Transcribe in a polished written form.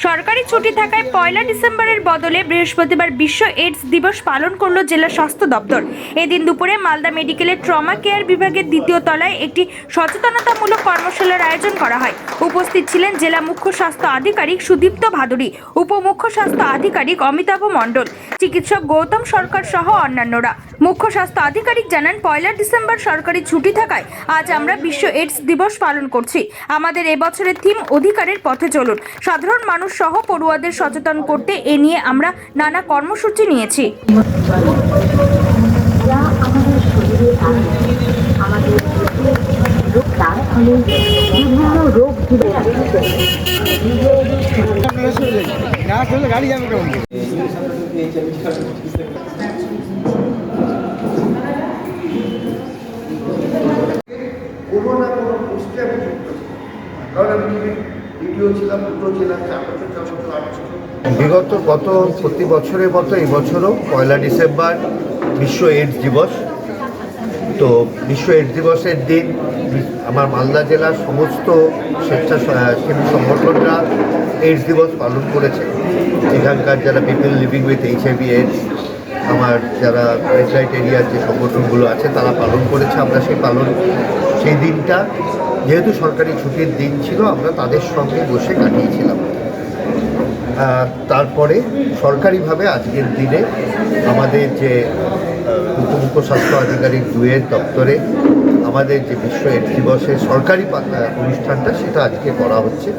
সরকারি ছুটি থাকায় 1 ডিসেম্বরের বদলে বৃহস্পতিবার বিশ্ব এইডস দিবস পালন করল জেলা স্বাস্থ্য দপ্তর। এদিন দুপুরে মালদা মেডিকেলের ট্রমা কেয়ার বিভাগের দ্বিতীয় তলায় একটি সচেতনতামূলক কর্মশালার আয়োজন করা হয়। উপস্থিত ছিলেন জেলা মুখ্য স্বাস্থ্য আধিকারিক সুদীপ্ত ভাদুরী, উপমুখ্য স্বাস্থ্য আধিকারিক অমিতাভ মণ্ডল, চিকিৎসক গৌতম সরকার সহ অন্যান্যরা। মুখ্য স্বাস্থ্য আধিকারিক জানান, 1 ডিসেম্বর সরকারি ছুটি থাকায় আজ আমরা বিশ্ব এইডস দিবস পালন করছি। আমাদের এবছরের থিম অধিকারের পথে চলুন। সাধারণ মানুষ সহ পড়ুয়াদের সচেতন করতে এ নিয়ে আমরা নানা কর্মসূচি নিয়েছি। কোনো না কোনো পোস্টে আমি যুক্ত কারণ আমি ভিডিও ছিলাম 2 জেলা 4 বছর 8 বছর। বিগত প্রতি বছরের মতো এই বছরও 1 ডিসেম্বর বিশ্ব এইডস দিবস। তো বিশ্ব এইডস দিবসের দিন আমার মালদা জেলার সমস্ত স্বেচ্ছাসেবী সংগঠনরা এইডস দিবস পালন করেছে। এখানকার যারা people living with HIV AIDS, আমার যারা রেড লাইট এরিয়ার যে সংগঠনগুলো আছে তারা পালন করেছে। আমরা সেই দিনটা যেহেতু সরকারি ছুটির দিন ছিল, আমরা তাদের সঙ্গে বসে কাটিয়েছিলাম। তারপরে সরকারিভাবে আজকের দিনে আমাদের যে উপমুখ্য স্বাস্থ্য আধিকারিক 2-এর দপ্তরে আমাদের যে বিশ্ব এইডস দিবসের সরকারি অনুষ্ঠানটা সেটা আজকে করা হচ্ছে।